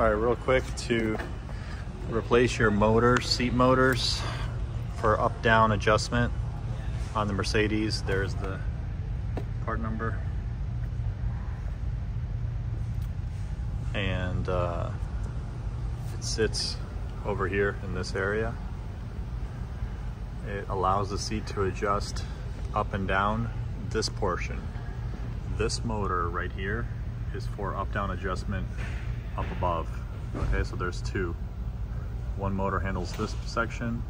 All right, real quick, to replace your motors, seat motors for up-down adjustment on the Mercedes, there's the part number. And it sits over here in this area. It allows the seat to adjust up and down this portion. This motor right here is for up-down adjustment up above. Okay, so there's two. One motor handles this section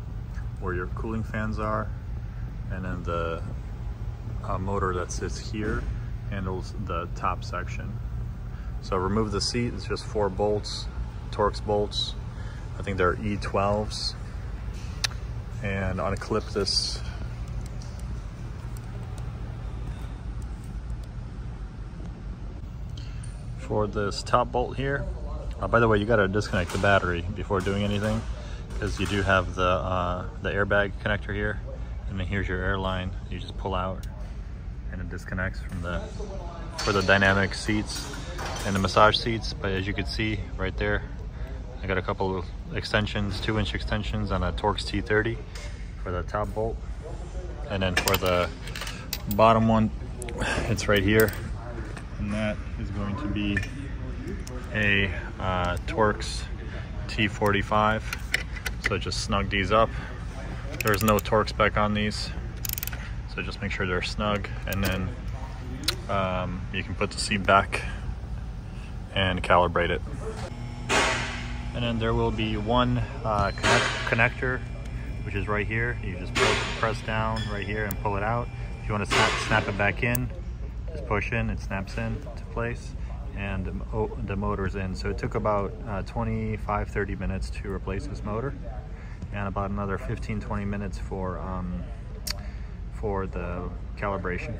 where your cooling fans are, and then the motor that sits here handles the top section. So remove the seat, it's just 4 bolts, Torx bolts. I think they're E12s. And unclip this. For this top bolt here, by the way, you gotta disconnect the battery before doing anything, because you do have the airbag connector here, and then here's your air line. You just pull out and it disconnects from for the dynamic seats and the massage seats. But as you can see right there, I got a couple of extensions, 2-inch extensions on a Torx T30 for the top bolt. And then for the bottom one, it's right here. And that is going to be a Torx T45. So just snug these up. There's no Torx spec on these, so just make sure they're snug. And then you can put the seat back and calibrate it. And then there will be one connector, which is right here. You just press down right here and pull it out. If you want to snap it back in, just push in, it snaps in to place, and the motor's in. So it took about 25-30 minutes to replace this motor, and about another 15-20 minutes for the calibration.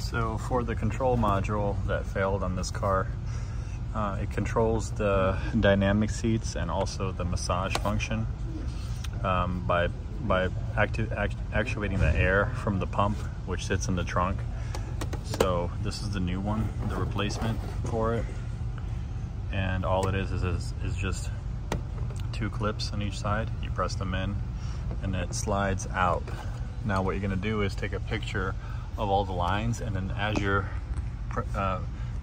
So for the control module that failed on this car, it controls the dynamic seats and also the massage function by actuating the air from the pump, which sits in the trunk. So this is the new one, the replacement for it. And all it is just 2 clips on each side. You press them in and it slides out. Now what you're gonna do is take a picture of all the lines, and then as you're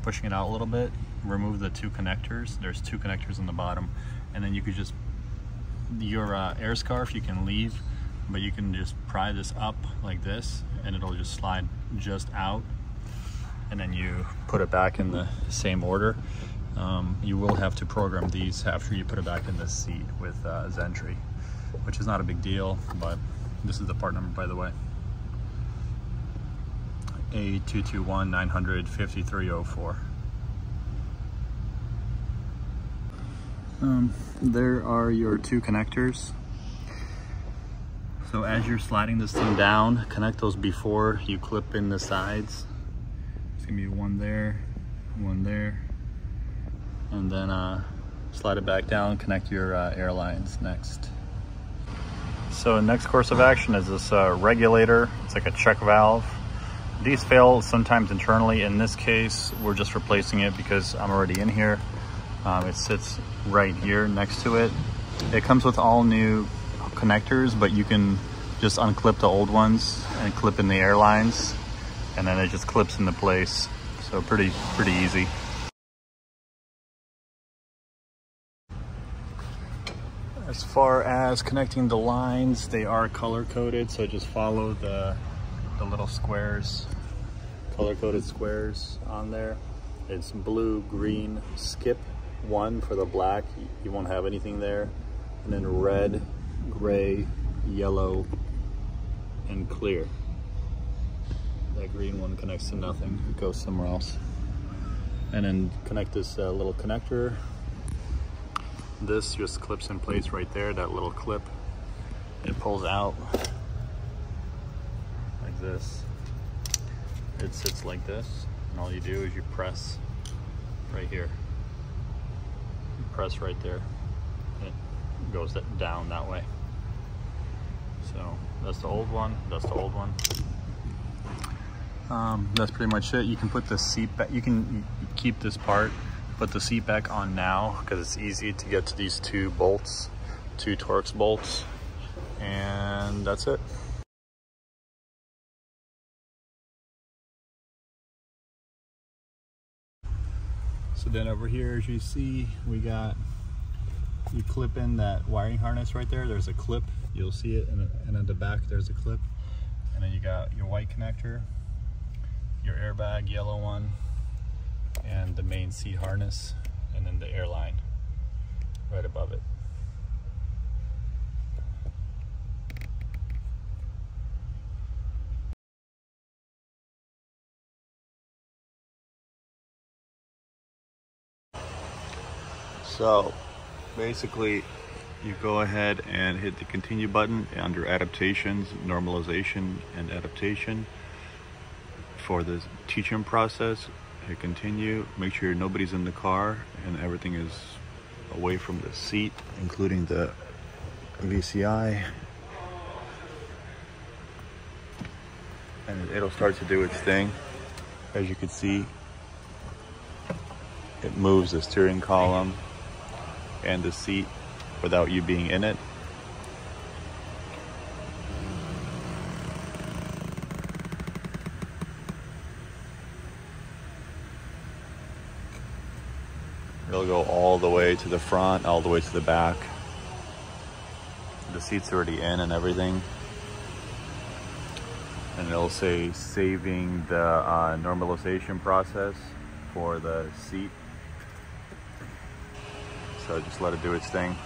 pushing it out a little bit, remove the 2 connectors. There's 2 connectors on the bottom, and then you could just, your air scarf you can leave, but you can just pry this up like this and it'll just slide just out, and then you put it back in the same order. You will have to program these after you put it back in the seat with Zentry, which is not a big deal, but this is the part number, by the way. A221-900-5304. There are your 2 connectors. So as you're sliding this thing down, connect those before you clip in the sides. There's gonna be one there, and then slide it back down, connect your air lines next. So next course of action is this regulator. It's like a check valve. These fail sometimes internally. In this case, we're just replacing it because I'm already in here. It sits right here next to it. It comes with all new connectors, but you can just unclip the old ones and clip in the air lines, and then it just clips into place. So pretty easy. As far as connecting the lines, they are color coded, so just follow the little squares, color-coded squares on there. It's blue, green, skip 1 for the black, you won't have anything there, and then red, gray, yellow, and clear. That green one connects to nothing, it goes somewhere else. And then connect this little connector. This just clips in place right there, that little clip. It pulls out like this. It sits like this, and all you do is you press right here. You press right there, and it goes down that way. So that's the old one, that's the old one. That's pretty much it. You can put the seat back, you can keep this part, put the seat back on now because it's easy to get to these two bolts, two Torx bolts, and that's it. So then over here, as you see, we got, you clip in that wiring harness right there. There's a clip, you'll see it, and at the back there's a clip. And then you got your white connector, your airbag, yellow one, and the main seat harness, and then the air line right above it. So basically you go ahead and hit the continue button under adaptations, normalization and adaptation for the teach-in process. Hit continue, make sure nobody's in the car and everything is away from the seat, including the VCI. And it'll start to do its thing. As you can see, it moves the steering column and the seat without you being in it. It'll go all the way to the front, all the way to the back. The seat's already in and everything. And it'll say saving the normalization process for the seat. So just let it do its thing.